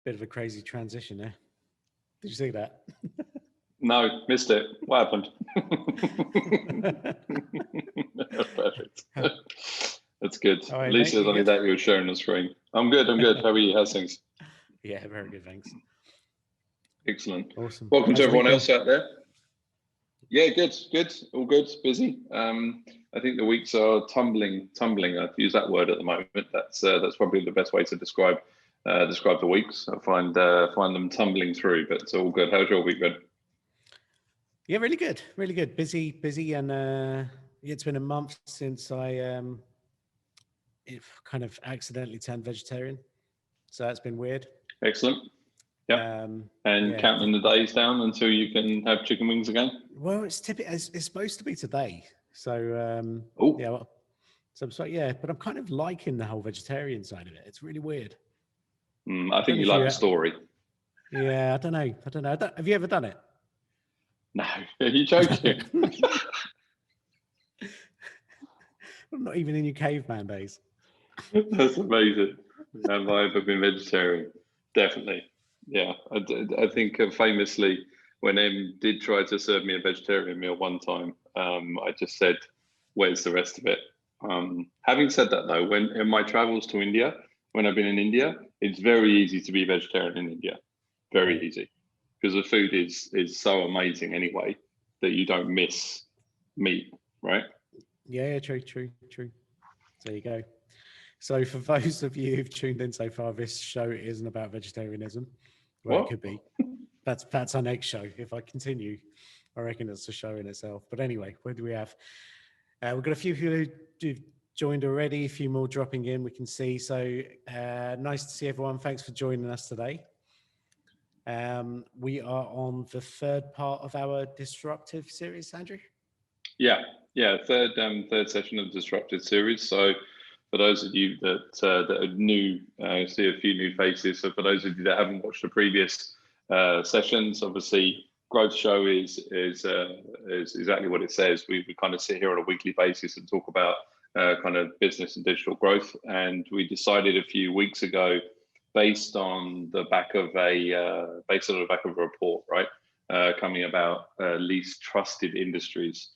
Bit of a crazy transition there. Did you see that? No, missed it. What happened? Perfect. That's good. All right, At least mate, there's you only good? that you were sharing the screen. I'm good. I'm good. How are you? How's things? Yeah, very good, thanks. Excellent. Awesome. Welcome to How's your week everyone been? else out there. Yeah, good, good, all good, busy. I think the weeks are tumbling. I've used that word at the moment. That's probably the best way to describe the weeks. I find them tumbling through, but it's all good. How's your week been? Yeah, really good, really good. Busy, and it's been a month since I kind of accidentally turned vegetarian, so that's been weird. Excellent. Yep. And Yeah. counting the days down until you can have chicken wings again. Well, it's supposed to be today, so Oh, yeah. Well, so I'm sorry, yeah, but I'm kind of liking the whole vegetarian side of it. It's really weird. I think you like the story. Yeah, I don't know. Have you ever done it? No, are you joking? I'm not even in your caveman days. That's amazing. Have I ever been vegetarian? Definitely. Yeah, I think famously when Em did try to serve me a vegetarian meal one time, I just said, "Where's the rest of it?" Having said that, though, when in my travels to India, when I've been in India, it's very easy to be vegetarian in India. Very Right. easy, because the food is so amazing anyway that you don't miss meat, right? Yeah, true. There you go. So for those of you who've tuned in so far, this show isn't about vegetarianism. Well, it What? could be. That's our next show. If I continue, I reckon it's a show in itself. But anyway, what do we have? We've got a few people who've joined already, a few more dropping in, we can see. So nice to see everyone. Thanks for joining us today. We are on the third part of our disruptive series, Andrew. Yeah, third session of the Disrupted series. So for those of you that are new, I see a few new faces. So for those of you that haven't watched the previous sessions, obviously Growth Show is exactly what it says. We kind of sit here on a weekly basis and talk about kind of business and digital growth. And we decided a few weeks ago, based on the back of a report, right, coming about least trusted industries.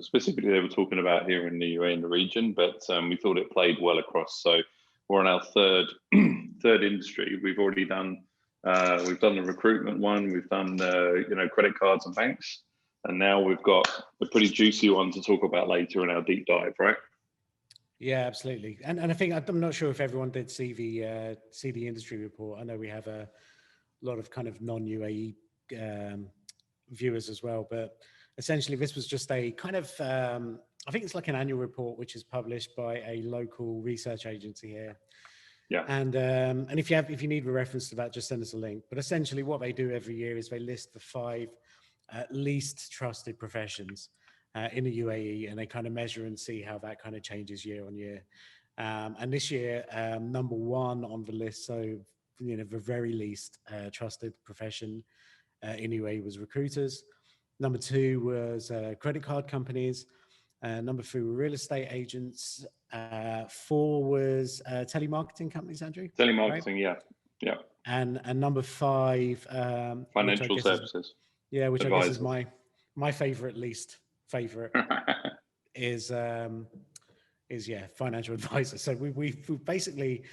Specifically, they were talking about here in the UAE in the region, but we thought it played well across. So we're on our third industry. We've already done the recruitment one. We've done credit cards and banks, and now we've got a pretty juicy one to talk about later in our deep dive, right? Yeah, absolutely. And I think I'm not sure if everyone did see the industry report. I know we have a lot of kind of non-UAE viewers as well, but essentially this was just a kind of I think it's like an annual report which is published by a local research agency here. Yeah. And if you need a reference to that, just send us a link. But essentially what they do every year is they list the 5 least trusted professions in the UAE, and they kind of measure and see how that kind of changes year on year. And this year, number 1 on the list, so the very least trusted profession in UAE was recruiters. Number 2 was credit card companies. Number 3 were real estate agents. 4 was telemarketing companies, Andrew. Telemarketing, right? Yeah. And number 5, financial services. Which advisors. I guess is my least favorite is financial advisors. So we basically,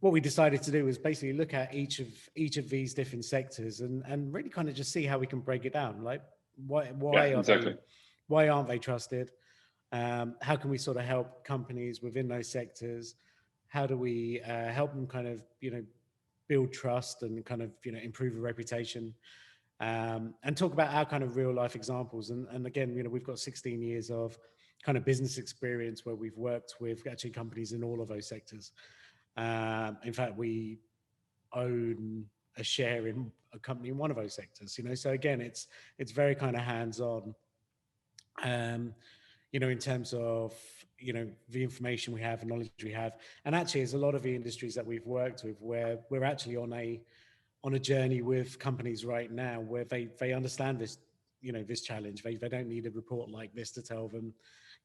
what we decided to do was basically look at each of these different sectors and really kind of just see how we can break it down. Like why aren't they trusted? How can we sort of help companies within those sectors? How do we help them kind of build trust and kind of improve a reputation? And talk about our kind of real life examples. And again, we've got 16 years of kind of business experience where we've worked with actually companies in all of those sectors. In fact, we own a share in a company in one of those sectors, so again, it's very kind of hands-on, in terms of, the information we have and knowledge we have. And actually, there's a lot of the industries that we've worked with where we're actually on a journey with companies right now where they understand this, this challenge. They don't need a report like this to tell them,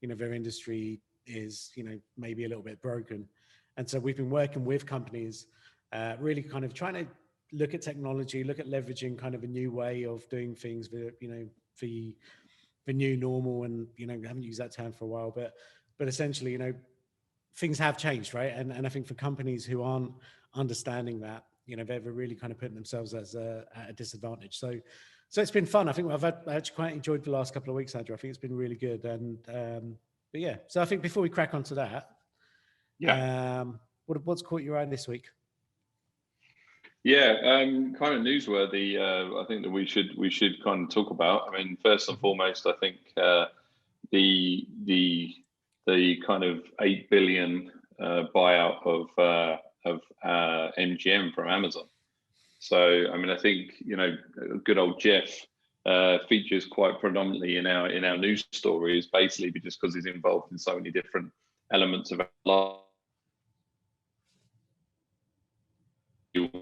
their industry is, maybe a little bit broken. And so we've been working with companies really kind of trying to look at technology, look at leveraging kind of a new way of doing things for, for the new normal. And, I haven't used that term for a while, but essentially, things have changed, right? And I think for companies who aren't understanding that, they're really kind of putting themselves at a disadvantage. So it's been fun. I think I actually quite enjoyed the last couple of weeks, Andrew. I think it's been really good. And but yeah, so I think before we crack onto that, what's caught your eye this week? Yeah, kind of newsworthy. I think that we should kind of talk about. I mean, first and foremost, I think the kind of 8 billion buyout of MGM from Amazon. So, I mean, I think good old Jeff features quite predominantly in our news stories, basically just because he's involved in so many different elements of our life. Oops.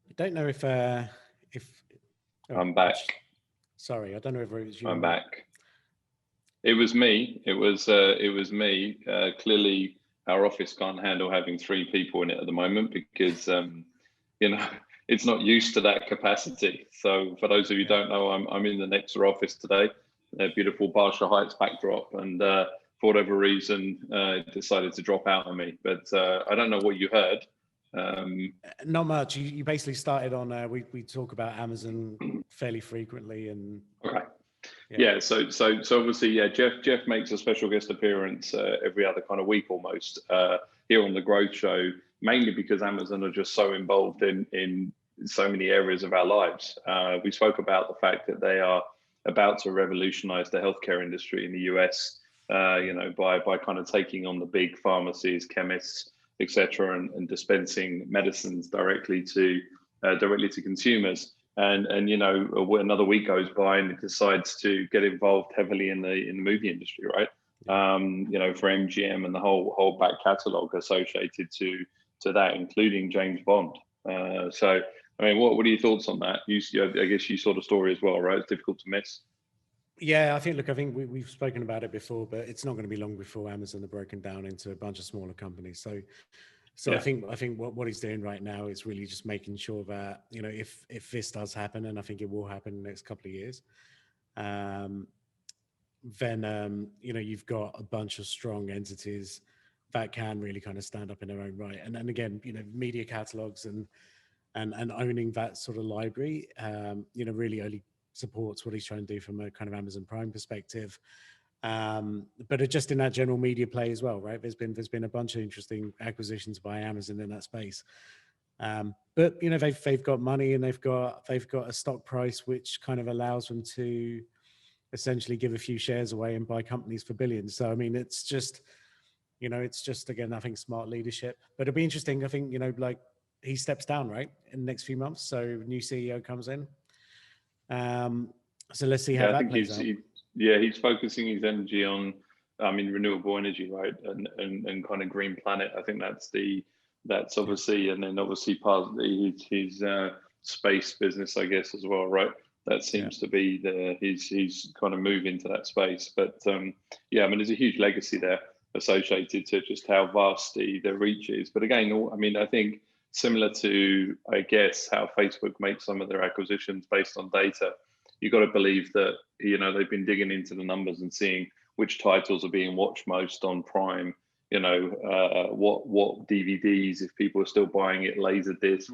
I don't know if I'm back. Sorry, I don't know if it was you. I'm back. It was me. It was me. Clearly, our office can't handle having 3 people in it at the moment because it's not used to that capacity. So for those of you who don't know, I'm in the next office today, a beautiful Barsha Heights backdrop, and for whatever reason, it decided to drop out on me. But I don't know what you heard. Not much. You basically started on. We talk about Amazon fairly frequently, and okay. Yeah. So obviously, yeah, Jeff makes a special guest appearance every other kind of week almost here on the Growth Show, mainly because Amazon are just so involved in so many areas of our lives. We spoke about the fact that they are about to revolutionize the healthcare industry in the US, by kind of taking on the big pharmacies, chemists, etc., and dispensing medicines directly to consumers. And another week goes by and it decides to get involved heavily in the movie industry, right? For MGM and the whole back catalogue associated to that, including James Bond. So, I mean, what are your thoughts on that? I guess you saw the story as well, right? It's difficult to miss. Yeah, I think we've spoken about it before, but it's not going to be long before Amazon are broken down into a bunch of smaller companies. So yeah. I think what he's doing right now is really just making sure that, if this does happen, and I think it will happen in the next couple of years, then, you've got a bunch of strong entities that can really kind of stand up in their own right. And then again, media catalogs and owning that sort of library, really only supports what he's trying to do from a kind of Amazon Prime perspective. But just in that general media play as well, right? There's been a bunch of interesting acquisitions by Amazon in that space. But they've got money and they've got a stock price which kind of allows them to essentially give a few shares away and buy companies for billions. So I mean, it's just again, I think smart leadership. But it'll be interesting. I think like he steps down right in the next few months, so new CEO comes in. So let's see how that plays out. He's focusing his energy on, renewable energy, right, and kind of green planet. I think that's obviously, and then obviously part of his space business, I guess, as well, right? That seems to be he's kind of move into that space. But there's a huge legacy there associated to just how vast the reach is. But again, I think similar to, I guess, how Facebook makes some of their acquisitions based on data, you've got to believe that, they've been digging into the numbers and seeing which titles are being watched most on Prime, what DVDs, if people are still buying it, Laserdisc,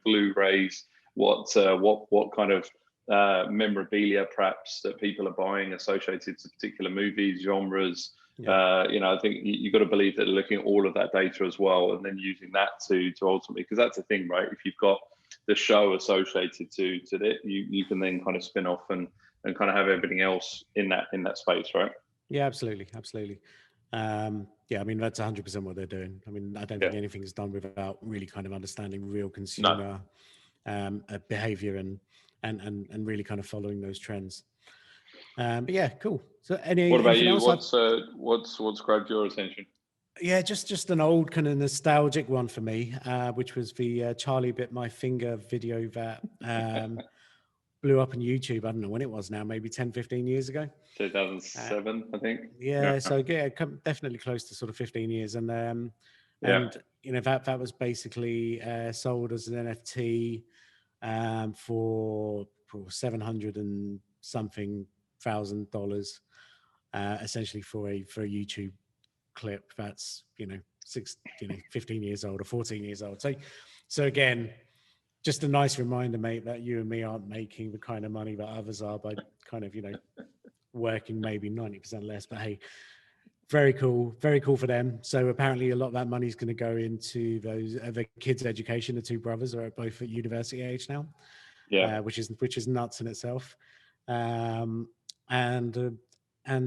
Blu-rays, what kind of memorabilia perhaps that people are buying associated to particular movies, genres. I think you've got to believe that they're looking at all of that data as well, and then using that to ultimately, because that's the thing, right? If you've got the show associated to it, you can then kind of spin off and kind of have everything else in that space, right? Yeah, absolutely. I mean, that's 100% what they're doing. I mean, I don't think anything's done without really kind of understanding real consumer behavior and really kind of following those trends. But yeah, cool. So what about you? What's grabbed your attention? Yeah, just an old kind of nostalgic one for me, which was the Charlie Bit My Finger video that blew up on YouTube. I don't know when it was now, maybe 10, 15 years ago. 2007, I think. Yeah, so yeah, definitely close to sort of 15 years. And you know, that was basically sold as an NFT for 700 and something $1,000, essentially for a YouTube clip that's 15 years old or 14 years old. So again, just a nice reminder, mate, that you and me aren't making the kind of money that others are by kind of working maybe 90% less. But hey, very cool for them. So apparently a lot of that money is going to go into those the kids' education. The two brothers are both at university age now, which is nuts in itself. And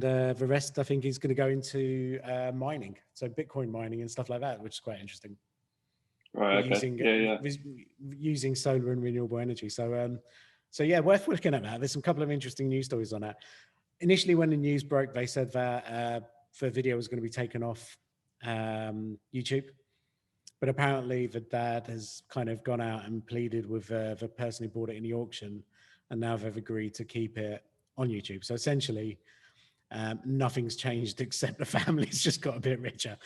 the rest, I think, is going to go into mining, so Bitcoin mining and stuff like that, which is quite interesting. Right. Okay. Using solar and renewable energy. So yeah, worth looking at that. There's some couple of interesting news stories on that. Initially, when the news broke, they said that the video was going to be taken off YouTube, but apparently the dad has kind of gone out and pleaded with the person who bought it in the auction, and now they've agreed to keep it on YouTube. So essentially, nothing's changed except the family's just got a bit richer.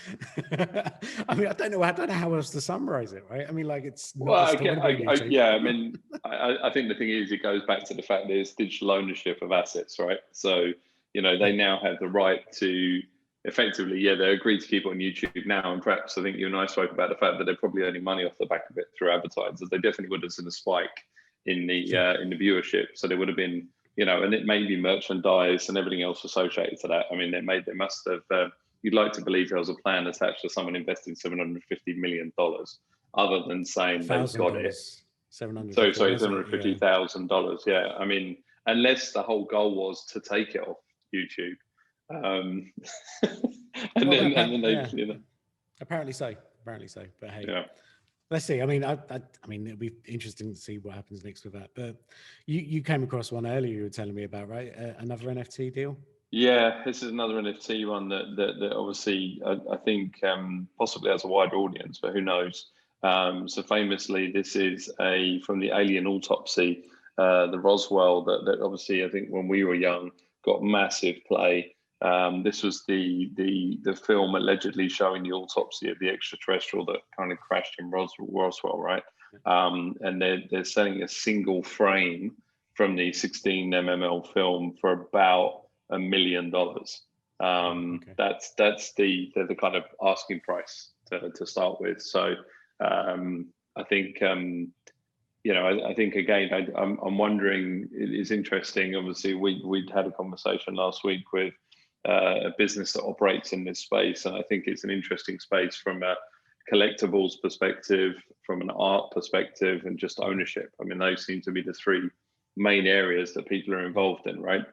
I mean, I don't know how else to summarize it, right? I mean, like it's not. I mean, I think the thing is, it goes back to the fact there's digital ownership of assets, right? So they now have the right to effectively, they agreed to keep it on YouTube now, and perhaps I think you and I spoke about the fact that they're probably earning money off the back of it through advertisers. They definitely would have seen a spike in the viewership, so there would have been. And it may be merchandise and everything else associated to that. I mean, they must have, you'd like to believe there was a plan attached to someone investing $750 million, other than saying they've got it. $750,000. Yeah. I mean, unless the whole goal was to take it off YouTube. Apparently so. But hey. Yeah. Let's see. I mean, I mean, it'll be interesting to see what happens next with that. But you came across one earlier you were telling me about, right? Another NFT deal? Yeah, this is another NFT one that obviously I think possibly has a wider audience, but who knows? So famously, this is from the alien autopsy, the Roswell that obviously I think when we were young got massive play. This was the film allegedly showing the autopsy of the extraterrestrial that kind of crashed in Roswell, right? And they're selling a single frame from the 16 mmL film for about $1 million. That's the kind of asking price to start with. So I think I think again I'm wondering. It's interesting. Obviously, we'd had a conversation last week with a business that operates in this space, and I think it's an interesting space from a collectibles perspective, from an art perspective, and just ownership. I mean, those seem to be the three main areas that people are involved in, right?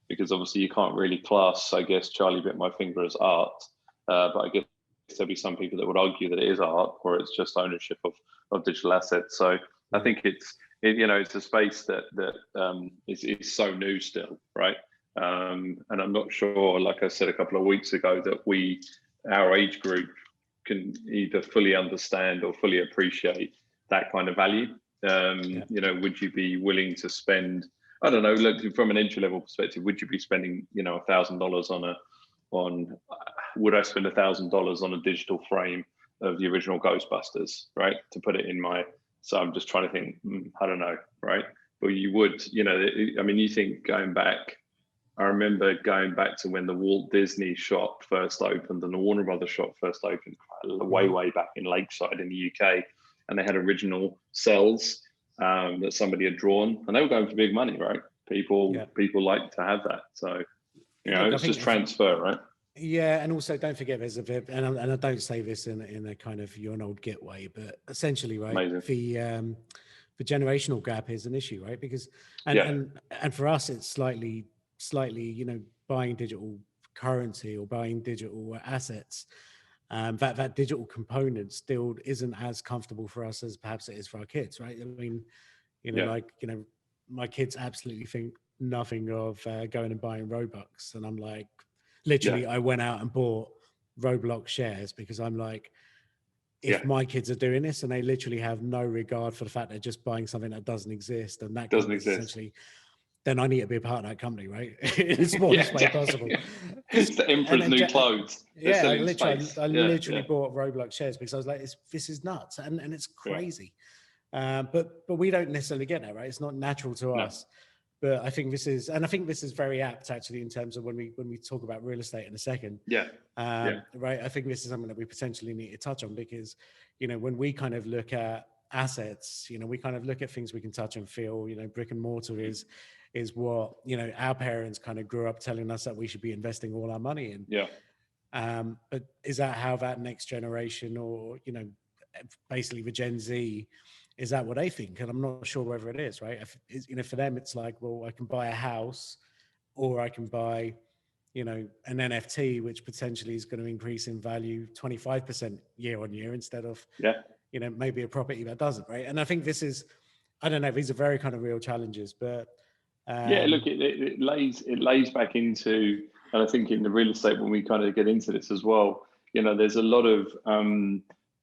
Because obviously you can't really class, I guess, Charlie Bit My Finger as art, but I guess there'll be some people that would argue that it is art, or it's just ownership of digital assets. So I think it's a space that is so new still, right? And I'm not sure, like I said a couple of weeks ago, that our age group can either fully understand or fully appreciate that kind of value. Would you be willing to spend, I don't know, look, from an entry level perspective, would you be spending, $1,000 would I spend $1,000 on a digital frame of the original Ghostbusters, right? To put it in so I'm just trying to think, I don't know, right? But you would, I mean, you think going back, I remember going back to when the Walt Disney shop first opened and the Warner Brothers shop first opened way back in Lakeside in the UK. And they had original cells that somebody had drawn, and they were going for big money, right? People like to have that. So, it's just transfer, right? Yeah, and also don't forget there's and I don't say this in a kind of you're an old git way, but essentially, right? Amazing. The generational gap is an issue, right? Because and for us, it's slightly, buying digital currency or buying digital assets. That digital component still isn't as comfortable for us as perhaps it is for our kids, right? I mean, my kids absolutely think nothing of going and buying Robux, and I'm like, literally, I went out and bought Roblox shares, because I'm like, if my kids are doing this and they literally have no regard for the fact they're just buying something that doesn't exist, and that Doesn't company is exist. essentially, then I need to be a part of that company, right? In the smallest way possible. It's the emperor's new clothes. Yeah, I Yeah. literally bought Roblox shares because I was like, this is nuts, and it's crazy. But we don't necessarily get that, right? It's not natural to us. But I think this is very apt actually in terms of when we talk about real estate in a second. Right. I think this is something that we potentially need to touch on, because, when we kind of look at assets, we kind of look at things we can touch and feel. Brick and mortar is what, our parents kind of grew up telling us that we should be investing all our money in. But is that how that next generation, or basically the Gen Z, is that what they think? And I'm not sure whether it is, right? For them, it's like, well, I can buy a house, or I can buy, an NFT, which potentially is going to increase in value 25% year on year, instead of, maybe a property that doesn't, right? And I think this is, I don't know, these are very kind of real challenges, but look, it lays back into, and I think in the real estate, when we kind of get into this as well, there's a lot of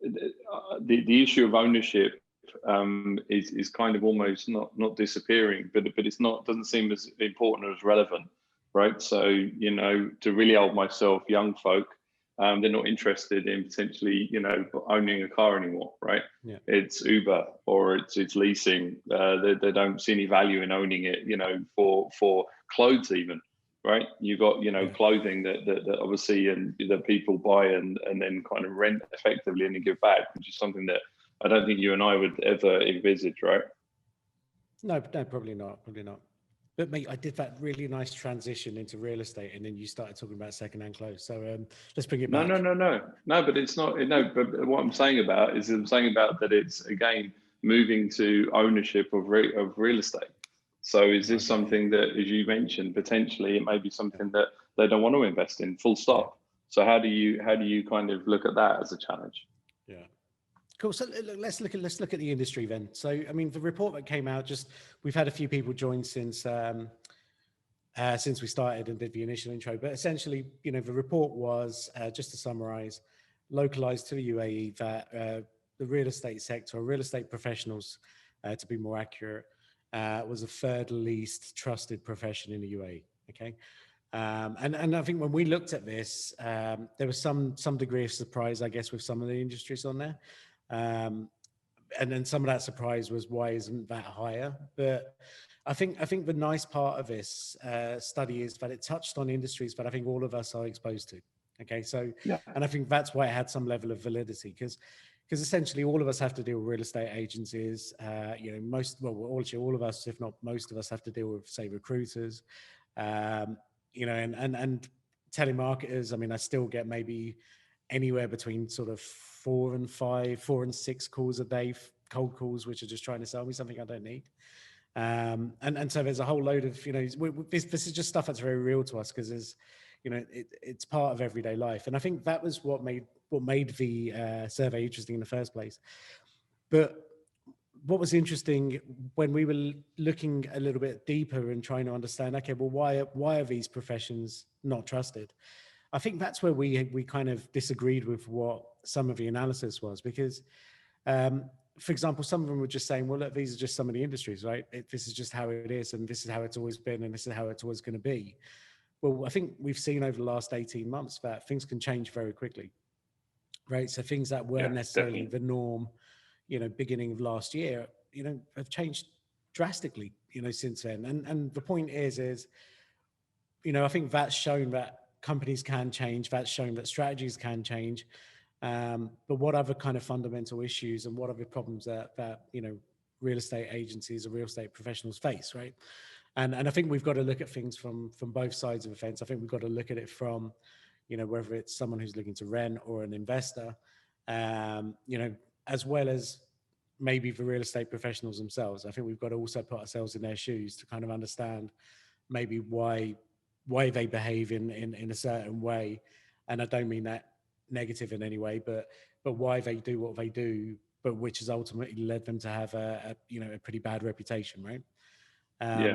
the issue of ownership is kind of almost not disappearing, but it's not, doesn't seem as important or as relevant, right? So to really help myself, young folk, they're not interested in potentially owning a car anymore, right? It's Uber or it's leasing. They don't see any value in owning it, for clothes even, right? You've got clothing that obviously and that people buy and then kind of rent effectively and then give back, which is something that I don't think you and I would ever envisage, right? No, probably not. But mate, I did that really nice transition into real estate, and then you started talking about secondhand clothes. So let's bring it back. No, but it's not. No, but what I'm saying about that it's again moving to ownership of real estate. So is this something that, as you mentioned, potentially it may be something that they don't want to invest in? Full stop. So how do you kind of look at that as a challenge? Yeah. Cool. So let's look at the industry then. So I mean, the report that came out, we've had a few people join since we started and did the initial intro. But essentially, the report was, just to summarize, localized to the UAE, that the real estate sector, or real estate professionals, to be more accurate, was the third least trusted profession in the UAE. Okay. And I think when we looked at this, there was some degree of surprise, I guess, with some of the industries on there. And then some of that surprise was, why isn't that higher? But I think the nice part of this study is that it touched on industries that I think all of us are exposed to. Okay, so and I think that's why it had some level of validity, because essentially all of us have to deal with real estate agencies. All of us, if not most of us, have to deal with, say, recruiters, and telemarketers. I mean, I still get maybe anywhere between sort of 4 and 6 calls a day, cold calls, which are just trying to sell me something I don't need. And so there's a whole load of, this is just stuff that's very real to us, because there's, it's part of everyday life. And I think that was what made the survey interesting in the first place. But what was interesting when we were looking a little bit deeper and trying to understand, okay, well, why are these professions not trusted? I think that's where we kind of disagreed with what some of the analysis was, because, for example, some of them were just saying, well, look, these are just some of the industries, right? This is just how it is, and this is how it's always been, and this is how it's always going to be. Well, I think we've seen over the last 18 months that things can change very quickly, right? So things that weren't necessarily the norm, beginning of last year, have changed drastically, since then. And the point is, I think that's shown that companies can change. That's shown that strategies can change. But what other kind of fundamental issues and what other problems that real estate agencies or real estate professionals face, right? And I think we've got to look at things from both sides of the fence. I think we've got to look at it from, whether it's someone who's looking to rent or an investor, as well as maybe the real estate professionals themselves. I think we've got to also put ourselves in their shoes to kind of understand maybe why they behave in a certain way. And I don't mean that negative in any way, but why they do what they do, but which has ultimately led them to have a pretty bad reputation, right? I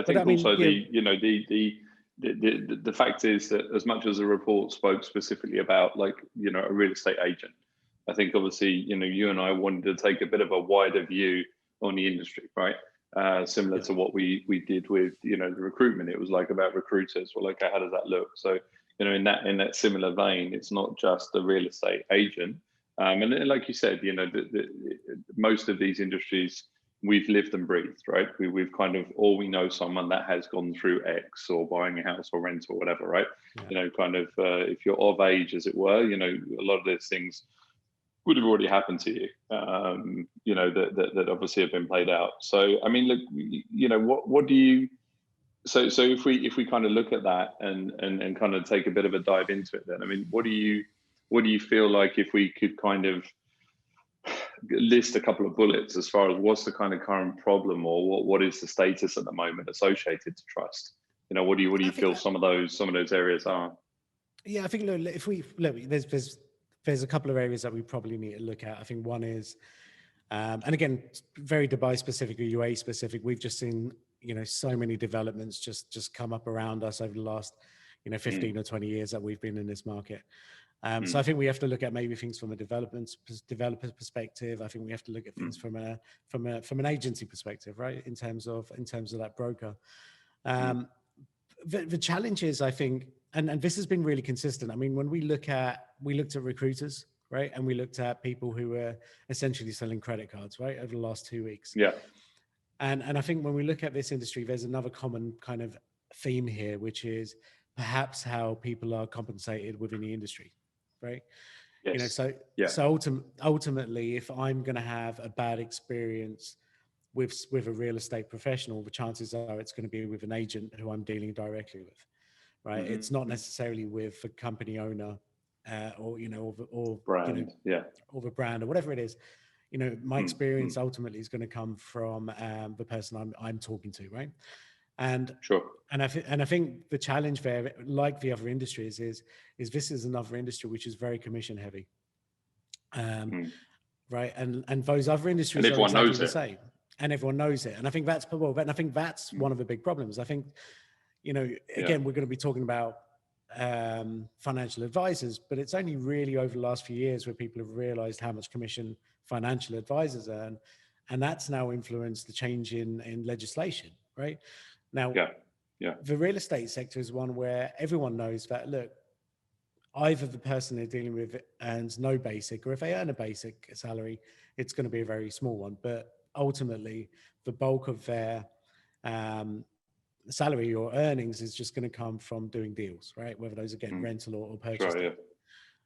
think also the the fact is that as much as the report spoke specifically about, like, you know, a real estate agent, I think obviously, you know, you and I wanted to take a bit of a wider view on the industry, right? Similar to what we did with, you know, the recruitment. It was like about recruiters. Well, okay, how does that look? So, you know, in that similar vein, it's not just a real estate agent. And like you said, you know, most of these industries we've lived and breathed, right? We've kind of, or we know someone that has gone through X or buying a house or rent or whatever, right? Yeah. You know, kind of if you're of age, as it were, you know, a lot of those things would have already happened to you, you know, that obviously have been played out. So, I mean, look, you know, what do you, so if we kind of look at that and kind of take a bit of a dive into it, then, I mean, what do you feel like if we could kind of list a couple of bullets as far as what's the kind of current problem, or what is the status at the moment associated to trust? You know, what do you feel some of those areas are? Yeah, I think, look, if we look, there's a couple of areas that we probably need to look at. I think one is, and again, very Dubai specific or UAE specific. We've just seen, you know, so many developments just come up around us over the last, you know, 15 or 20 years that we've been in this market. So I think we have to look at maybe things from a developer perspective. I think we have to look at things from an agency perspective, right? In terms of that broker. The challenge is, I think, and this has been really consistent. I mean, when we looked at recruiters, right? And we looked at people who were essentially selling credit cards, right? Over the last 2 weeks. Yeah. And I think when we look at this industry, there's another common kind of theme here, which is perhaps how people are compensated within the industry. Right. Yes. You know, so ultimately, if I'm going to have a bad experience with a real estate professional, the chances are it's going to be with an agent who I'm dealing directly with. Right. It's not necessarily with a company owner or, you know, or brand, you know, or the brand or whatever it is. You know, my experience ultimately is going to come from the person I'm talking to. Right. And sure. And I think the challenge there, like the other industries, is this is another industry which is very commission heavy, right? And those other industries are exactly the same, and everyone knows it. And I think that's one of the big problems. I think, you know, again, we're going to be talking about financial advisors, but it's only really over the last few years where people have realized how much commission financial advisors earn, and that's now influenced the change in legislation, right? Now. Yeah. The real estate sector is one where everyone knows that, look, either the person they're dealing with earns no basic, or if they earn a basic salary, it's going to be a very small one. But ultimately, the bulk of their salary or earnings is just going to come from doing deals, right? Whether those are getting rental or purchase. Sure, yeah.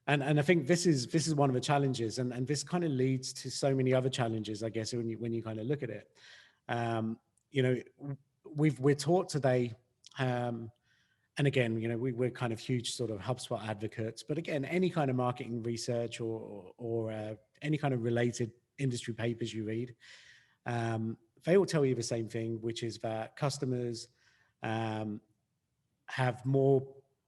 And I think this is one of the challenges, and this kind of leads to so many other challenges, I guess, when you kind of look at it. You know, we're taught today, and again, you know, we're kind of huge sort of HubSpot advocates, but again, any kind of marketing research or any kind of related industry papers you read, they all tell you the same thing, which is that customers have more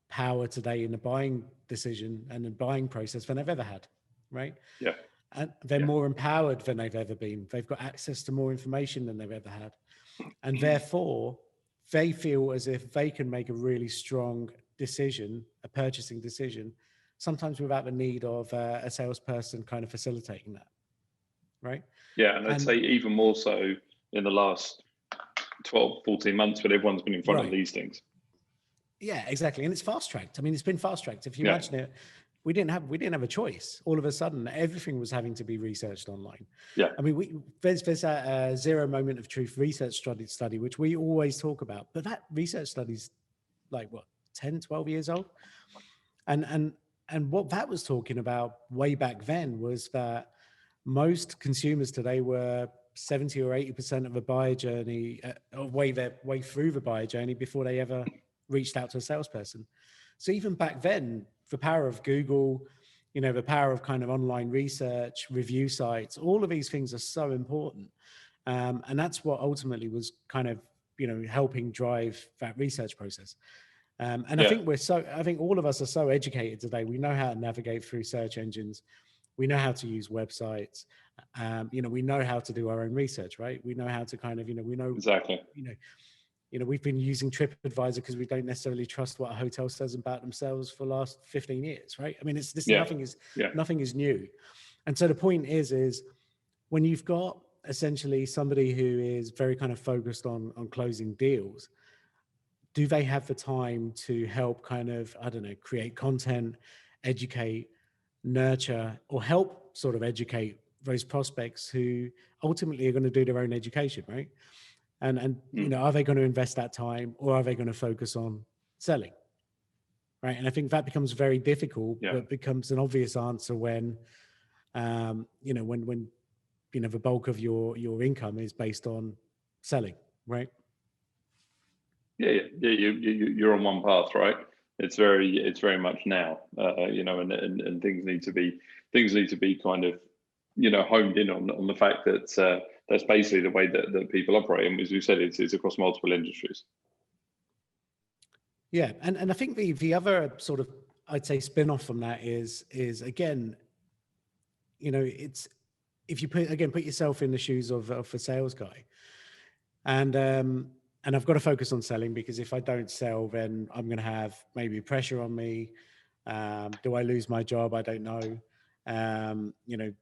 power today in the buying decision and the buying process than they've ever had, right? Yeah. And they're more empowered than they've ever been. They've got access to more information than they've ever had. And therefore, they feel as if they can make a really strong decision, a purchasing decision, sometimes without the need of a salesperson kind of facilitating that, right? Yeah, and I'd say even more so in the last 12, 14 months when everyone's been in front of these things. Yeah, exactly. And it's fast-tracked. I mean, it's been fast-tracked. If you imagine it, we didn't have a choice. All of a sudden, everything was having to be researched online. Yeah. I mean, there's a zero moment of truth research study, which we always talk about, but that research study's like what, 10, 12 years old. And what that was talking about way back then was that most consumers today were 70 or 80% of a buyer journey, way through the buyer journey before they ever reached out to a salesperson. So even back then, the power of Google, you know, the power of kind of online research, review sites, all of these things are so important. And that's what ultimately was kind of, you know, helping drive that research process. And I think all of us are so educated today. We know how to navigate through search engines. We know how to use websites. You know, we know how to do our own research, right? We know how to kind of, you know, we know exactly, you know, we've been using TripAdvisor because we don't necessarily trust what a hotel says about themselves for the last 15 years, right? I mean, nothing is new. And so the point is when you've got essentially somebody who is very kind of focused on closing deals, do they have the time to help kind of, I don't know, create content, educate, nurture, or help sort of educate those prospects who ultimately are going to do their own education, right? And are they going to invest that time, or are they going to focus on selling, right? And I think that becomes very difficult, but becomes an obvious answer when when the bulk of your income is based on selling, right? You're on one path, right? It's very much now, and things need to be kind of, honed in on the fact that that's basically the way that people operate. And as you said, it's across multiple industries. Yeah, and I think the other sort of, I'd say, spin-off from that is again, it's, if you put yourself in the shoes of a sales guy, and I've got to focus on selling, because if I don't sell, then I'm going to have maybe pressure on me. Do I lose my job? I don't know.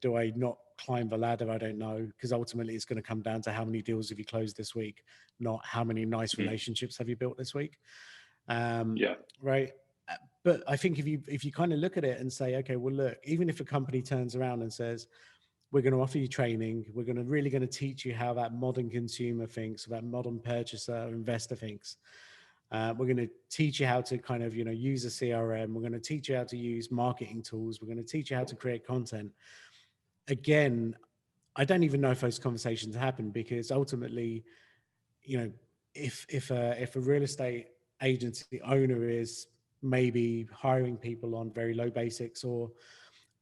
Do I not climb the ladder? I don't know, because ultimately it's going to come down to how many deals have you closed this week, not how many nice relationships have you built this week. Right. But I think if you kind of look at it and say, okay, well, look, even if a company turns around and says, we're going to offer you training, we're going to teach you how that modern consumer thinks, that modern purchaser or investor thinks. We're going to teach you how to kind of, use a CRM. We're going to teach you how to use marketing tools. We're going to teach you how to create content. Again, I don't even know if those conversations happen, because ultimately, if a real estate agency owner is maybe hiring people on very low basics or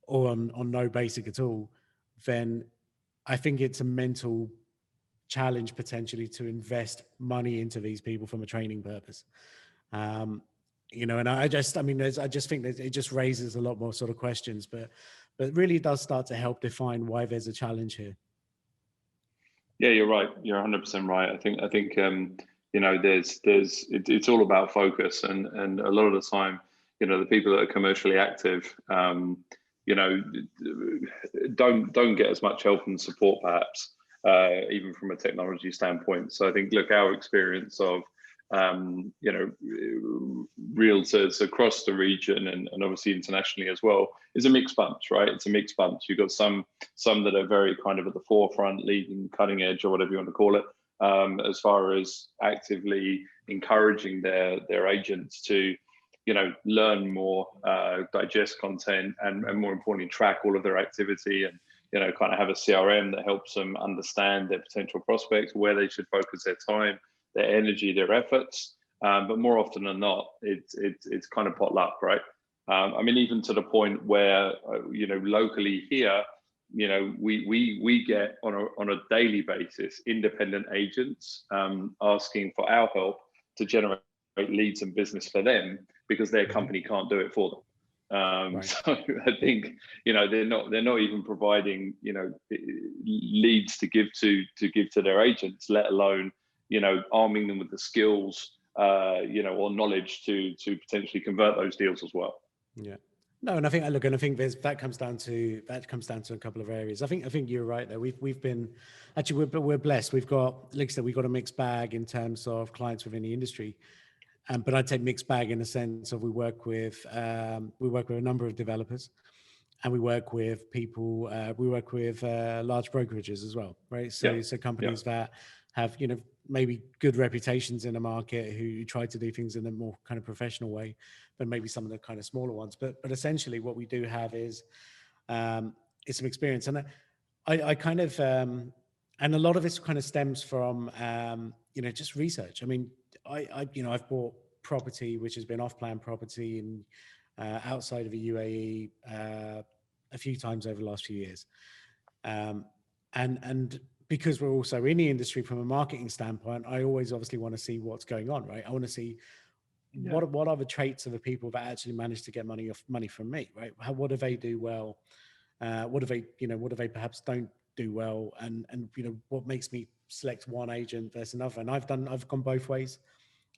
on no basic at all, then I think it's a mental challenge potentially to invest money into these people from a training purpose. And I just think that it just raises a lot more sort of questions, but really does start to help define why there's a challenge here. Yeah, you're right. You're 100% right. I think it's all about focus, and a lot of the time, the people that are commercially active, don't get as much help and support, perhaps, even from a technology standpoint. So I think, look, our experience of realtors across the region and obviously internationally as well is a mixed bunch, right? It's a mixed bunch. You've got some that are very kind of at the forefront, leading, cutting edge, or whatever you want to call it, as far as actively encouraging their agents to learn more, digest content, and more importantly, track all of their activity, and kind of have a CRM that helps them understand their potential prospects, where they should focus their time, their energy, their efforts. But more often than not, it's kind of potluck, right? I mean, even to the point where locally here, we get on a daily basis independent agents asking for our help to generate leads and business for them, because their company can't do it for them. Right. So I think they're not even providing leads to give to their agents, let alone arming them with the skills or knowledge to potentially convert those deals as well. Yeah. No, and I think that comes down to a couple of areas. I think you're right there. We've been actually we're blessed. We've got, like I said, we've got a mixed bag in terms of clients within the industry. But I'd say mixed bag in the sense of we work with a number of developers, and we work with people. We work with large brokerages as well, right? So companies that have maybe good reputations in the market, who try to do things in a more kind of professional way than maybe some of the kind of smaller ones. But essentially, what we do have is some experience, and I kind of and a lot of this kind of stems from just research. I mean, I've bought property which has been off-plan property in outside of the UAE a few times over the last few years, and because we're also in the industry from a marketing standpoint, I always obviously want to see what's going on, right? I want to see what are the traits of the people that actually manage to get money from me, right? What do they do well? What do they perhaps don't do well? And what makes me select one agent versus another. And I've gone both ways.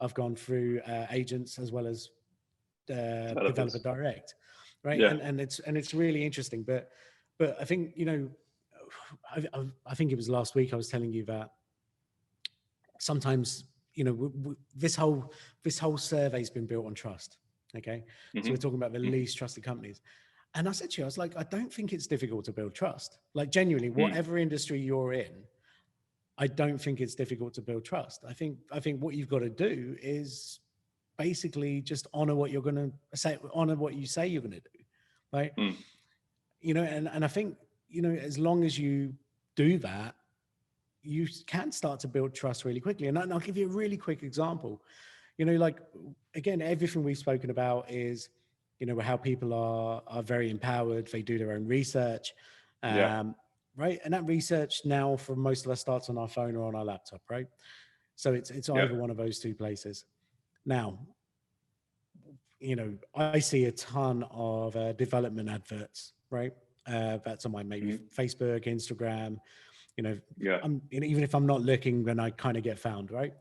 I've gone through agents as well as developer direct, right? Yeah. And it's really interesting. But I think, you know, I think it was last week I was telling you that sometimes, you know, this whole survey's been built on trust. Okay, so we're talking about the least trusted companies. And I said to you, I was like, I don't think it's difficult to build trust. Like, genuinely, whatever industry you're in, I don't think it's difficult to build trust. I think what you've got to do is basically just honor what you're going to say, honor what you say you're going to do, right? You know, and I think, you know, as long as you do that, you can start to build trust really quickly. And I'll give you a really quick example. You know, like, again, everything we've spoken about is, you know, how people are very empowered. They do their own research, right? And that research now for most of us starts on our phone or on our laptop, right? So it's either one of those two places. Now, you know, I see a ton of development adverts, right? That's on my maybe Facebook, Instagram, you know, even if I'm not looking, then I kind of get found, right?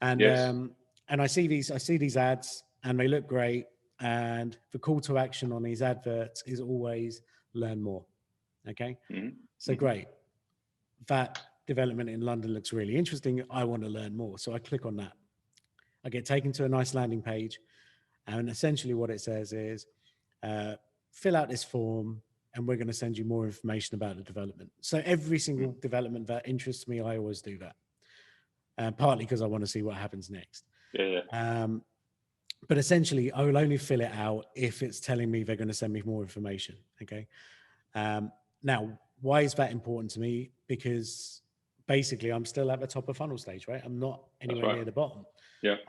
And I see these ads and they look great. And the call to action on these adverts is always learn more. Okay. So great. That development in London looks really interesting. I want to learn more. So I click on that. I get taken to a nice landing page. And essentially what it says is, fill out this form and we're going to send you more information about the development. So every single development that interests me, I always do that. Partly because I want to see what happens next. But essentially, I will only fill it out if it's telling me they're going to send me more information. Okay. Now, why is that important to me? Because basically, I'm still at the top of funnel stage, right? I'm not anywhere near the bottom.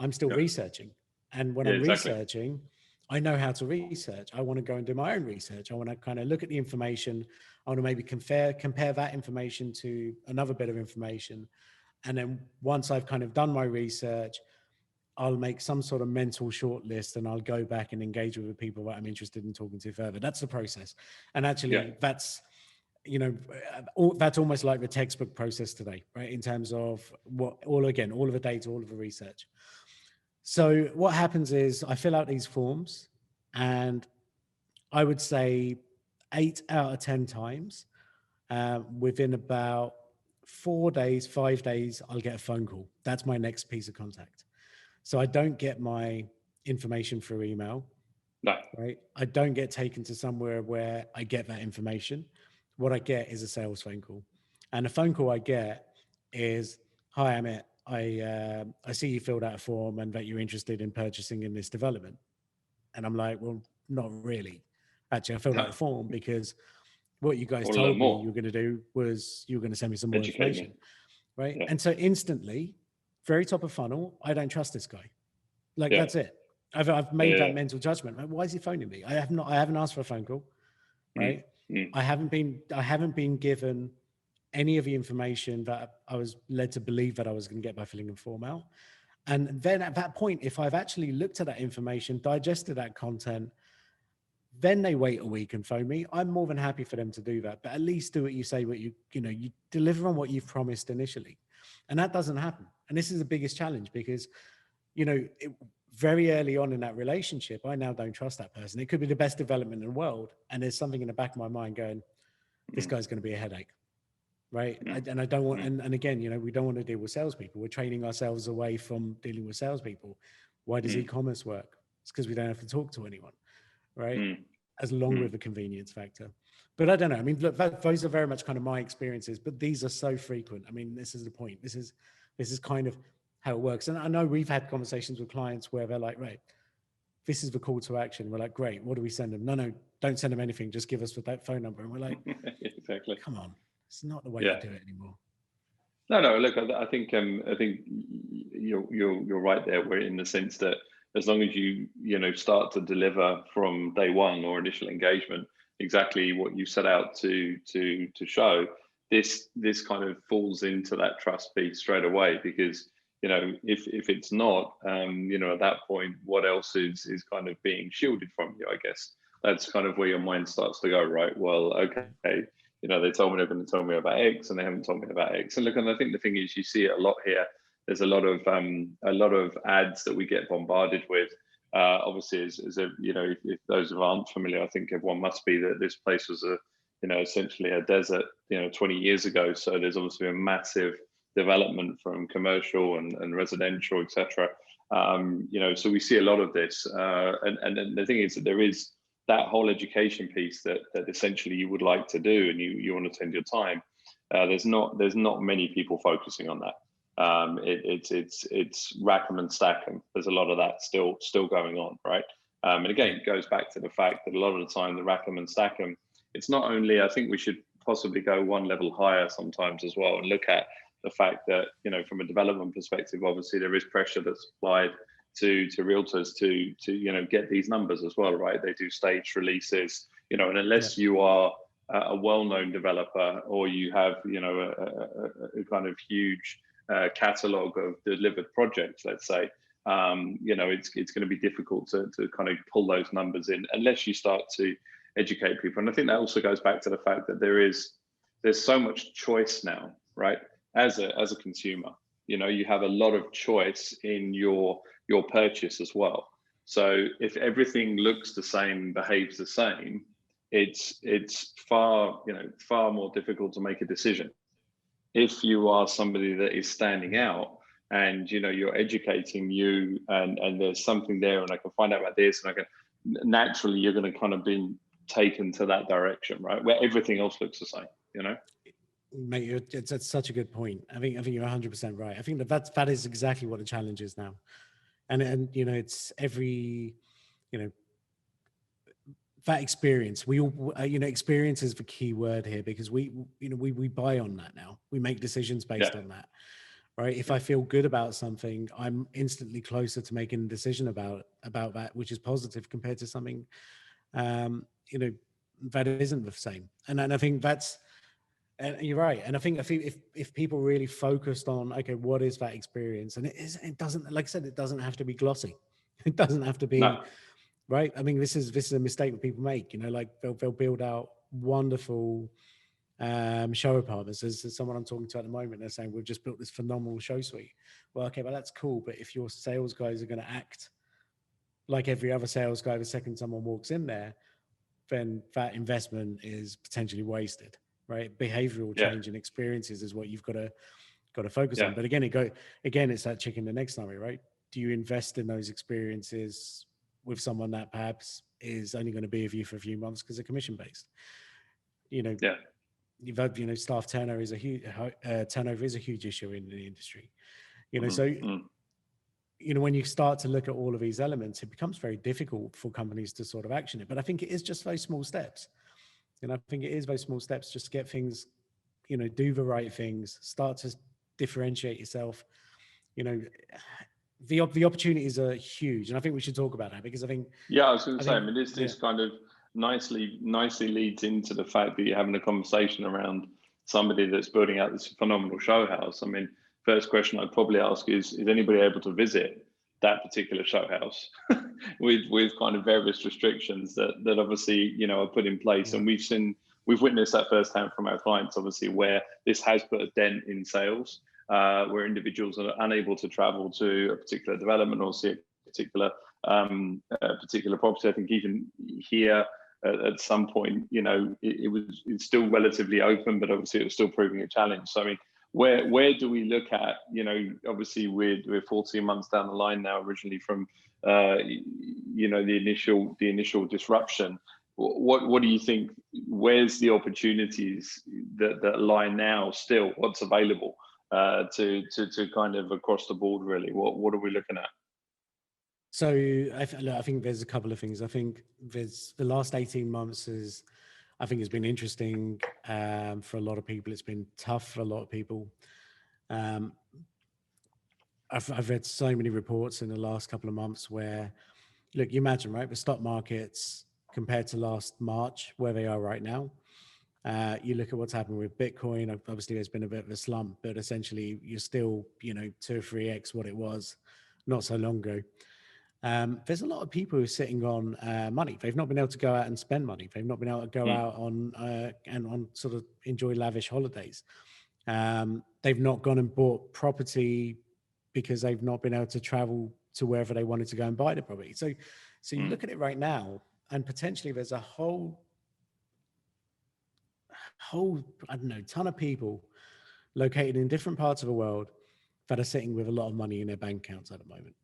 I'm still researching. And when I'm researching, I know how to research. I want to go and do my own research. I want to kind of look at the information. I want to maybe compare that information to another bit of information. And then once I've kind of done my research, I'll make some sort of mental short list and I'll go back and engage with the people that I'm interested in talking to further. That's the process. And actually that's, you know, that's almost like the textbook process today, right? In terms of all of the data, all of the research. So what happens is I fill out these forms and I would say 8 out of 10 times within about 4 days, 5 days, I'll get a phone call. That's my next piece of contact. So I don't get my information through email, right? I don't get taken to somewhere where I get that information. What I get is a sales phone call. And the phone call I get is, hi, Amit, I see you filled out a form and that you're interested in purchasing in this development. And I'm like, well, not really. Actually, I filled out a form because what you guys told me you were going to do was you were going to send me some more information, right? And so instantly, very top of funnel, I don't trust this guy. Like, that's it. I've made that mental judgment. Like, why is he phoning me? I haven't asked for a phone call, right? I haven't been given any of the information that I was led to believe that I was going to get by filling the form out. And then at that point, if I've actually looked at that information, digested that content, then they wait a week and phone me. I'm more than happy for them to do that, but at least do what you say, you deliver on what you've promised initially. And that doesn't happen. And this is the biggest challenge because, you know, very early on in that relationship, I now don't trust that person. It could be the best development in the world. And there's something in the back of my mind going, this guy's going to be a headache. Right. And I don't want, and again, you know, we don't want to deal with salespeople. We're training ourselves away from dealing with salespeople. Why does e-commerce work? It's because we don't have to talk to anyone. Right. As long with the convenience factor. But I don't know. I mean, look, those are very much kind of my experiences, but these are so frequent. I mean, this is the point. This is kind of how it works. And I know we've had conversations with clients where they're like, right, this is the call to action. We're like, great. What do we send them? No, don't send them anything. Just give us that phone number. And we're like, exactly. Come on. It's not the way to do it anymore. No. Look, I think you're right there. We're in the sense that as long as you start to deliver from day one or initial engagement, exactly what you set out to show, this kind of falls into that trust piece straight away. Because if it's not, at that point, what else is kind of being shielded from you? I guess that's kind of where your mind starts to go, right? Well, okay. they told me they're going to tell me about X, and they haven't told me about X. And look, and I think the thing is, you see it a lot here. There's a lot of ads that we get bombarded with. Obviously, if those who aren't familiar, I think everyone must be, that this place was essentially a desert, 20 years ago. So there's obviously a massive development from commercial and residential, etc. So we see a lot of this, and the thing is that there is that whole education piece that essentially you would like to do, and you want to spend your time. There's not many people focusing on that. It's rack 'em and stack 'em. There's a lot of that still going on, right? And again, it goes back to the fact that a lot of the time, the rack 'em and stack 'em, it's not only, I think we should possibly go one level higher sometimes as well, and look at the fact that, from a development perspective, obviously there is pressure that's applied to realtors to get these numbers as well, right? They do staged releases, and unless you are a well-known developer, or you have a kind of huge catalog of delivered projects, let's say, it's going to be difficult to kind of pull those numbers in unless you start to educate people. And I think that also goes back to the fact that there's so much choice now, right? As a consumer, you have a lot of choice in your purchase as well. So if everything looks the same, behaves the same, it's far more difficult to make a decision. If you are somebody that is standing out, and you're educating you, and there's something there, and I can find out about this, and I can, naturally you're going to kind of be taken to that direction, right? Where everything else looks the same, Mate, it's such a good point. I think you're 100% right. I think that is exactly what the challenge is now, and it's every, that experience. We all, experience is the key word here, because we buy on that now. We make decisions based on that, right? If I feel good about something, I'm instantly closer to making a decision about that, which is positive, compared to something, that isn't the same. And I think that's. And you're right. And I think if people really focused on, okay, what is that experience? And it doesn't, like I said, it doesn't have to be glossy. It doesn't have to be, right? I mean, this is a mistake that people make, like they'll build out wonderful show apartments. There's someone I'm talking to at the moment, they're saying, we've just built this phenomenal show suite. Well, okay, that's cool. But if your sales guys are going to act like every other sales guy the second someone walks in there, then that investment is potentially wasted. Right, behavioral change and experiences is what you've got to focus on. But again, it's that chicken and egg scenario, right? Do you invest in those experiences with someone that perhaps is only going to be with you for a few months because they're commission based? You've had, staff turnover is a huge issue in the industry. When you start to look at all of these elements, it becomes very difficult for companies to sort of action it. But I think it is just those small steps. And I think it is those small steps, just to get things, do the right things, start to differentiate yourself. The opportunities are huge, and I think we should talk about that, because I think. Yeah, I was going to say, this kind of nicely leads into the fact that you're having a conversation around somebody that's building out this phenomenal show house. I mean, first question I'd probably ask is anybody able to visit that particular show house with kind of various restrictions that obviously are put in place? And we've witnessed that firsthand from our clients, obviously, where this has put a dent in sales, where individuals are unable to travel to a particular development or see a particular property. I think even here at some point, it's still relatively open, but obviously it was still proving a challenge. So I mean, where do we look at, obviously we're 14 months down the line now, originally from the initial disruption. What do you think, where's the opportunities that lie now still? What's available to kind of across the board, really? What are we looking at? So I think there's a couple of things. I think there's the last 18 months has been interesting for a lot of people. It's been tough for a lot of people. I've read so many reports in the last couple of months where, look, you imagine, right, the stock markets compared to last March, where they are right now. You look at what's happened with Bitcoin. Obviously, there's been a bit of a slump, but essentially you're still, 2 or 3x what it was not so long ago. there's a lot of people who are sitting on money. They've not been able to go out and spend money. They've not been able to go out on and on sort of enjoy lavish holidays. They've not gone and bought property because they've not been able to travel to wherever they wanted to go and buy the property. So you look at it right now, and potentially there's a whole I don't know, ton of people located in different parts of the world that are sitting with a lot of money in their bank accounts at the moment,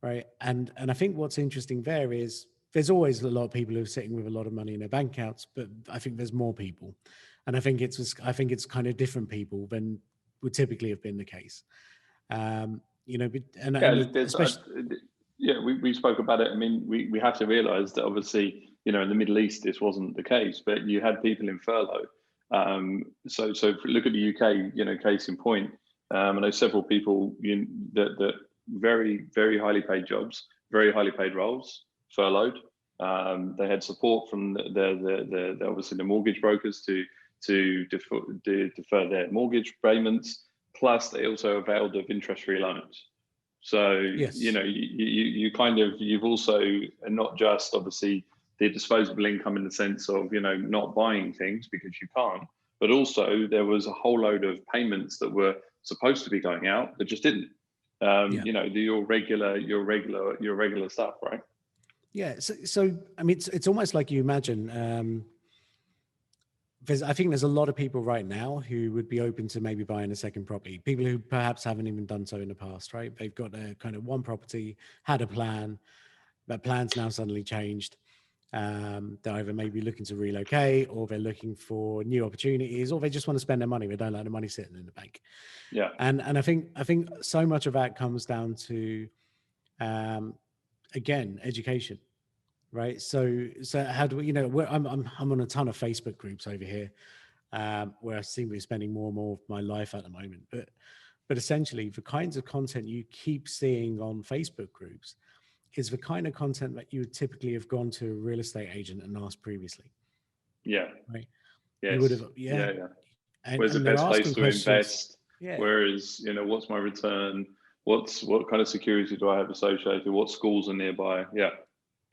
right? And I think what's interesting there is there's always a lot of people who are sitting with a lot of money in their bank accounts, but I think there's more people, and I think it's kind of different people than would typically have been the case. You know, and especially. We spoke about it. I mean, we have to realize that obviously, you know, in the Middle East, this wasn't the case, but you had people in furlough. So if you look at the UK, you know, case in point, I know several people that very, very highly paid jobs, very highly paid roles, furloughed. They had support from the obviously the mortgage brokers to defer their mortgage payments. Plus, they also availed of interest-free loans. So, Yes. you know, you've also not just obviously the disposable income in the sense of, you know, not buying things because you can't, but also there was a whole load of payments that were supposed to be going out that just didn't. You know, your regular stuff, right? Yeah. So I mean, it's almost like you imagine. I think there's a lot of people right now who would be open to maybe buying a second property. People who perhaps haven't even done so in the past, right? They've got a kind of one property, had a plan, that plan's now suddenly changed. They're either maybe looking to relocate, or they're looking for new opportunities, or they just want to spend their money. They don't like the money sitting in the bank. Yeah. And I think so much of that comes down to, again, education. Right. So how do we, you know, I'm on a ton of Facebook groups over here, where I seem to be spending more and more of my life at the moment. But essentially, the kinds of content you keep seeing on Facebook groups is the kind of content that you would typically have gone to a real estate agent and asked previously. Yeah. Right. Yes. You would have, Yeah. And, where's and the they're best place asking to questions. invest? Yeah. Whereas, you know, what's my return? What kind of security do I have associated? What schools are nearby? Yeah.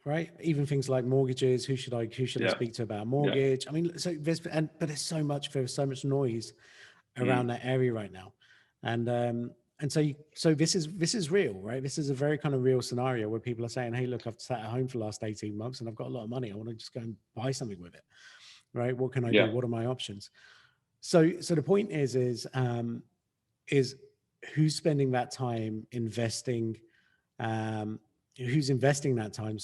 Right. Even things like mortgages. Who should I speak to about mortgage? I mean, so but there's so much noise around that area right now. And so this is real, right? This is a very kind of real scenario where people are saying, hey, look, I've sat at home for the last 18 months and I've got a lot of money. I want to just go and buy something with it. Right. What can I do? What are my options? So the point is who's spending that time investing, who's investing that time,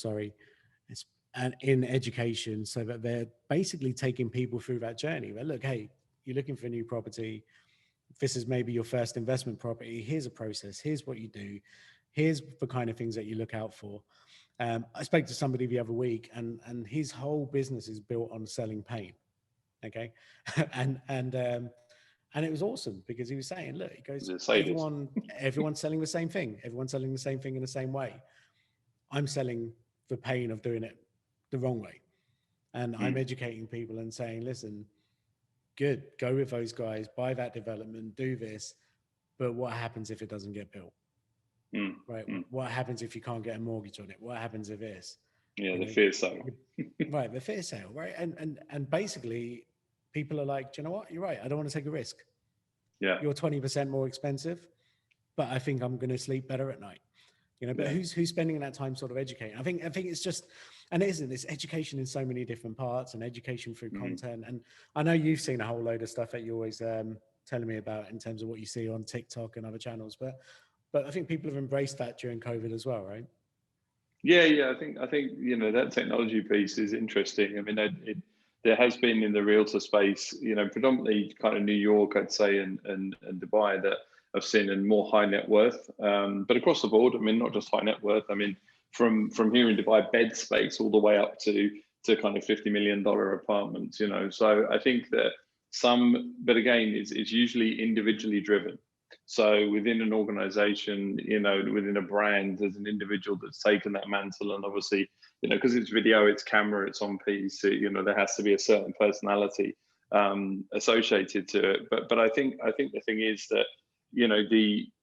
and in education, so that they're basically taking people through that journey. Where, look, hey, you're looking for a new property. This is maybe your first investment property. Here's a process. Here's what you do. Here's the kind of things that you look out for. I spoke to somebody the other week, and his whole business is built on selling pain. Okay, and it was awesome because he was saying, look, he goes, everyone's selling the same thing. Everyone's selling the same thing in the same way. I'm selling the pain of doing it the wrong way. And I'm educating people and saying, listen, good, go with those guys, buy that development, do this. But what happens if it doesn't get built? Right. What happens if you can't get a mortgage on it? What happens if this? Yeah, the fear sale. Right, the fear sale, right? And basically people are like, do you know what? You're right. I don't want to take a risk. Yeah. You're 20% more expensive, but I think I'm going to sleep better at night. You know, but who's spending that time sort of educating? I think it's just, and it isn't, it's education in so many different parts and education through content. And I know you've seen a whole load of stuff that you're always telling me about in terms of what you see on TikTok and other channels, but I think people have embraced that during COVID as well, right? Yeah. I think you know, that technology piece is interesting. I mean, there has been in the realtor space, you know, predominantly kind of New York, I'd say, and Dubai, that I've seen in more high net worth, but across the board. I mean, not just high net worth. I mean, from here in Dubai, bed space all the way up to kind of $50 million apartments. You know, so I think that but again, it's usually individually driven. So within an organization, you know, within a brand, there's an individual that's taken that mantle, and obviously, you know, because it's video, it's camera, it's on piece, you know, there has to be a certain personality associated to it. But I think the thing is that, you know,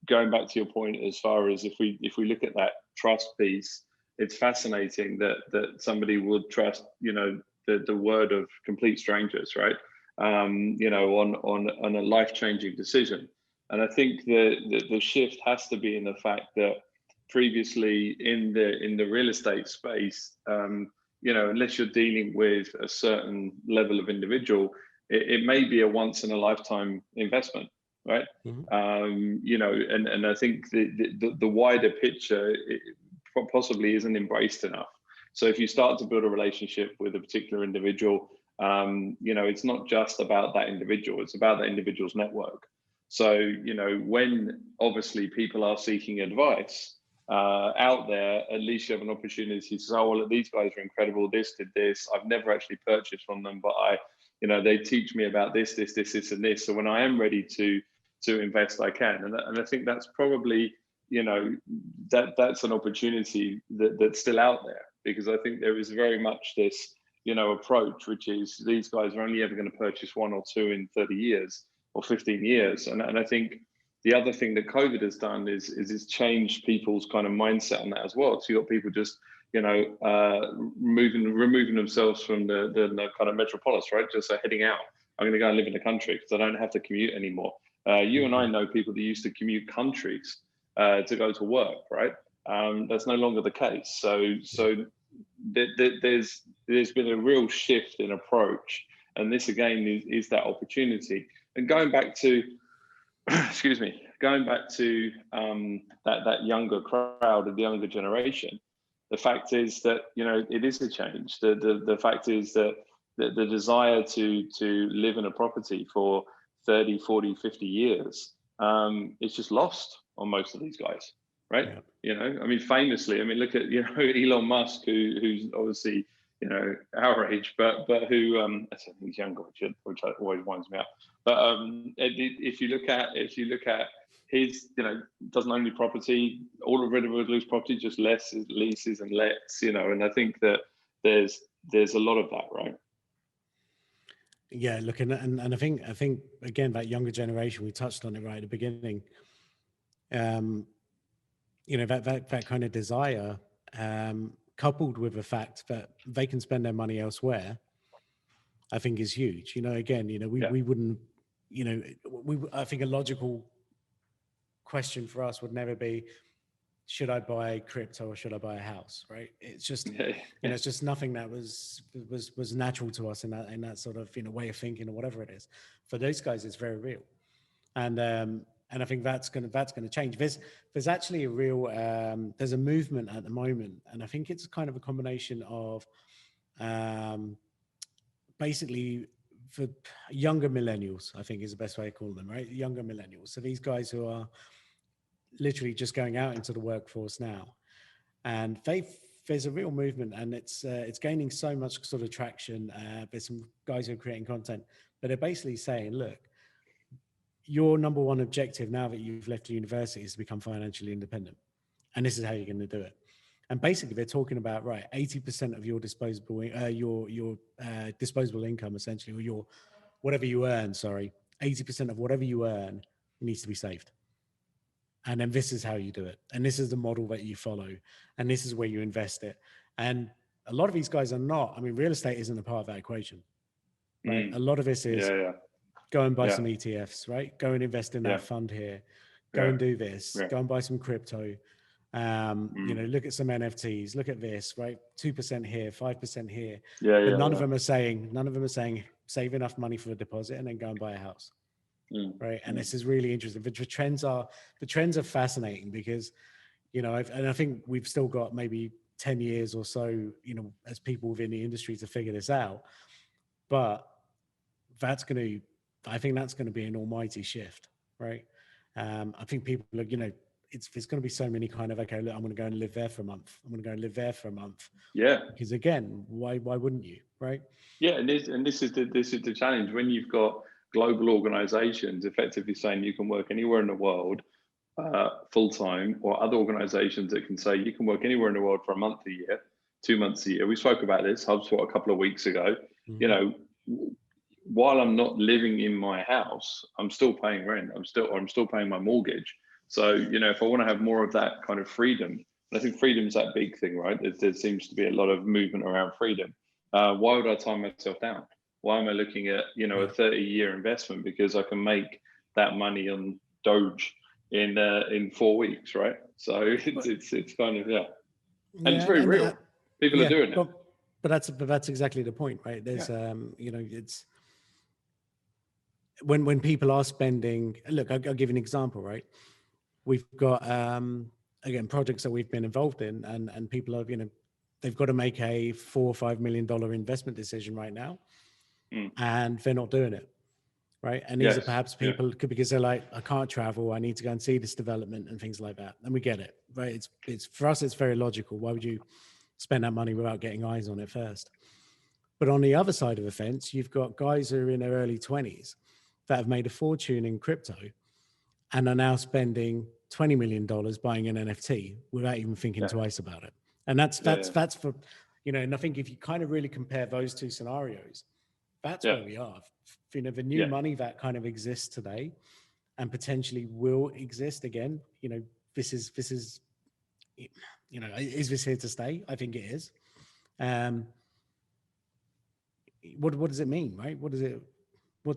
going back to your point, as far as if we look at that trust piece, it's fascinating that somebody would trust, the word of complete strangers, right? On a life-changing decision. And I think the shift has to be in the fact that previously in the real estate space, unless you're dealing with a certain level of individual, it may be a once in a lifetime investment, right? Mm-hmm. And I think the wider picture possibly isn't embraced enough. So if you start to build a relationship with a particular individual, it's not just about that individual, it's about that individual's network. So, when obviously people are seeking advice out there, at least you have an opportunity to say, oh, well, these guys are incredible, this did this, I've never actually purchased from them, but they teach me about this, and this. So when I am ready to invest, I can. And I think that's probably, that's an opportunity that's still out there, because I think there is very much this, approach, which is these guys are only ever going to purchase one or two in 30 years or 15 years. And I think the other thing that COVID has done is it's changed people's kind of mindset on that as well. So you've got people just, removing themselves from the kind of metropolis, right? Just heading out. I'm going to go and live in the country because I don't have to commute anymore. You and I know people that used to commute countries to go to work, right? That's no longer the case. So there's been a real shift in approach, and this again is that opportunity. And going back to that younger crowd and the younger generation, the fact is that it is a change. The fact is that the desire to live in a property for 30, 40, 50 years, it's just lost on most of these guys, right? Yeah. Famously, look at Elon Musk, who's obviously our age, but who I think he's younger, which always winds me up. But if you look at his, doesn't own any property, all of Redwood's property, just leases and lets, and I think that there's a lot of that, right? Yeah, look, and I think again, that younger generation, we touched on it right at the beginning. That kind of desire, coupled with the fact that they can spend their money elsewhere, I think is huge. We wouldn't, I think a logical question for us would never be, should I buy crypto or should I buy a house? Right? It's just, it's just nothing that was natural to us in that sort of way of thinking or whatever it is. For those guys, it's very real, and I think that's gonna change. There's actually a real there's a movement at the moment, and I think it's kind of a combination of basically for younger millennials, I think is the best way to call them, right? Younger millennials. So these guys who are literally just going out into the workforce now, and there's a real movement, and it's gaining so much sort of traction. There's some guys who are creating content, but they're basically saying, look, your number one objective now that you've left the university is to become financially independent, and this is how you're going to do it. And basically, they're talking about 80% of your disposable disposable income, essentially, or your whatever you earn. 80% of whatever you earn needs to be saved. And then this is how you do it. And this is the model that you follow. And this is where you invest it. And a lot of these guys are not. Real estate isn't a part of that equation, right? A lot of this is go and buy some ETFs, right? Go and invest in that fund here. Go and do this. Go and buy some crypto. Look at some NFTs. Look at this, right? 2% here, 5% here. But none of them are saying save enough money for a deposit and then go and buy a house. Right. And this is really interesting. The trends are fascinating because, I think we've still got maybe 10 years or so, as people within the industry to figure this out. But I think that's going to be an almighty shift. Right. I think people are, there's going to be so many kind of, okay, look, I'm going to go and live there for a month. I'm going to go and live there for a month. Yeah. Because again, why wouldn't you? Right. Yeah. And this is the challenge when you've got global organizations effectively saying you can work anywhere in the world full-time, or other organizations that can say you can work anywhere in the world for a month a year, 2 months a year. We spoke about this HubSpot a couple of weeks ago. While I'm not living in my house, I'm still paying rent. I'm still paying my mortgage. So, if I want to have more of that kind of freedom, And I think freedom's that big thing, right? There seems to be a lot of movement around freedom. Why would I tie myself down? Why am I looking at, a 30-year investment because I can make that money on Doge in 4 weeks, right? So it's kind of, and it's very real. People are doing it. But that's exactly the point, right? There's it's when people are spending. Look, I'll give you an example, right? We've got again projects that we've been involved in, and people are they've got to make a $4 or $5 million investment decision right now, and they're not doing it, right? And these are perhaps people because they're like, I can't travel, I need to go and see this development and things like that, and we get it, right? It's for us, it's very logical. Why would you spend that money without getting eyes on it first? But on the other side of the fence, you've got guys who are in their early 20s that have made a fortune in crypto and are now spending $20 million buying an NFT without even thinking twice about it. And that's for, and I think if you kind of really compare those two scenarios, that's where we are. The new money that kind of exists today and potentially will exist again, this is, is this here to stay? I think it is. What does it mean, right? What's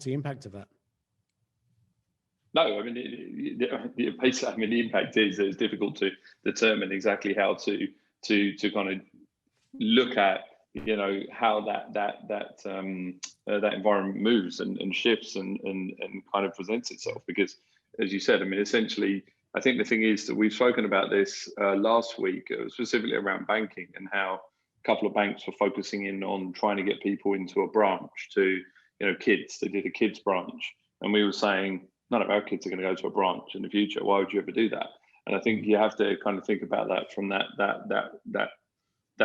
the impact of that? No, I mean, the impact is that it's difficult to determine exactly how to kind of look at, how that environment moves and shifts and kind of presents itself. Because, as you said, I mean, essentially, I think the thing is that we've spoken about this last week, specifically around banking and how a couple of banks were focusing in on trying to get people into a branch to, kids. They did a kids branch, and we were saying none of our kids are going to go to a branch in the future. Why would you ever do that? And I think you have to kind of think about that from that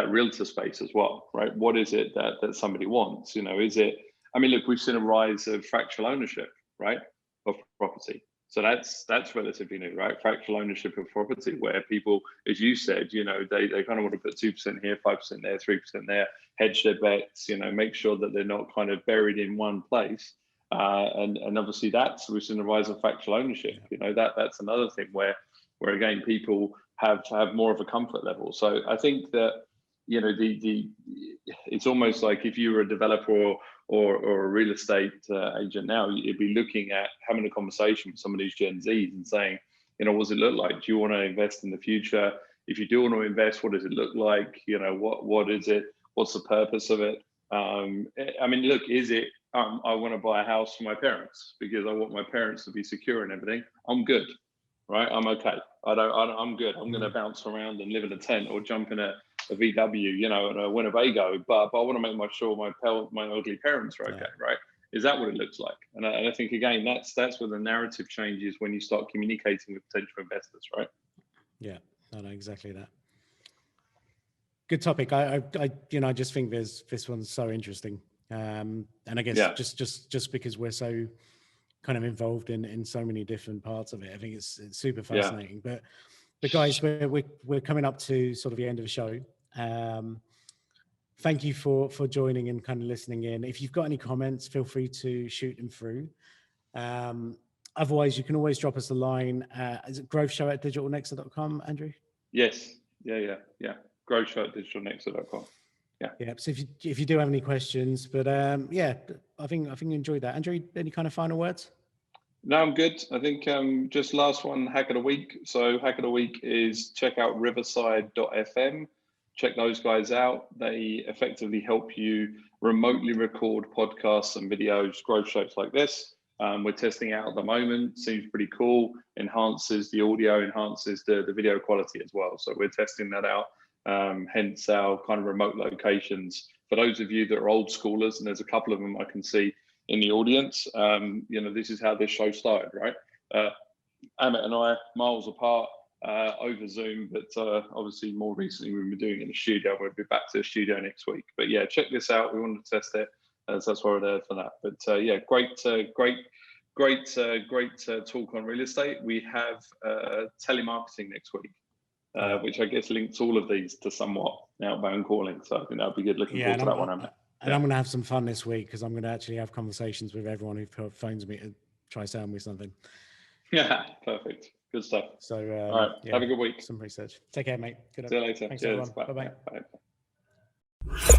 realtor space as well, right? What is it that somebody wants? Is it? I mean, look, we've seen a rise of fractional ownership, right, of property. So that's relatively new, right? Fractional ownership of property, where people, as you said, they kind of want to put 2% here, 5% there, 3% there, hedge their bets, make sure that they're not kind of buried in one place. And obviously we've seen the rise of fractional ownership. That's another thing where again people have more of a comfort level. So I think that it's almost like if you were a developer or a real estate agent now, you'd be looking at having a conversation with some of these Gen Zs and saying, what does it look like? Do you want to invest in the future? If you do want to invest, what does it look like? What is it? What's the purpose of it? I mean, look, is it? I want to buy a house for my parents because I want my parents to be secure and everything. I'm good, right? I'm okay. I'm good. I'm going to bounce around and live in a tent or jump in a VW, in a Winnebago. But I want to make sure my elderly parents are okay, right? Is that what it looks like? And I think again, that's where the narrative changes when you start communicating with potential investors, right? Yeah, no, exactly that. Good topic. I just think this one's so interesting. And I guess just because we're so kind of involved in so many different parts of it, I think it's super fascinating. But guys, we're coming up to sort of the end of the show. Thank you for joining and kind of listening in. If you've got any comments, feel free to shoot them through. Otherwise, you can always drop us a line. Is it growthshow@digitalnexus.com, Andrew? Yes. Yeah. growthshow@digitalnexus.com. Yeah. So if you do have any questions, but I think you enjoyed that. Andrew, any kind of final words? No, I'm good. I think just last one, hack of the week. So hack of the week is check out riverside.fm. Check those guys out. They effectively help you remotely record podcasts and videos, growth shows like this. We're testing out at the moment. Seems pretty cool. Enhances the audio, enhances the video quality as well. So we're testing that out. Hence our kind of remote locations. For those of you that are old schoolers, and there's a couple of them I can see in the audience, this is how this show started, right? Amit and I, miles apart over Zoom, but obviously more recently we've been doing it in the studio. We'll be back to the studio next week. But yeah, check this out. We wanted to test it, so that's why we're there for that. But great talk on real estate. We have telemarketing next week. Which I guess links all of these to somewhat outbound calling. So I think that'll be good. Looking forward to that one. And I'm going to have some fun this week because I'm going to actually have conversations with everyone who phones me to try to sell me something. Yeah, perfect. Good stuff. So, all right. Yeah, have a good week. Some research. Take care, mate. Good. See you later. Thanks, Cheers. everyone. Bye-bye. Bye.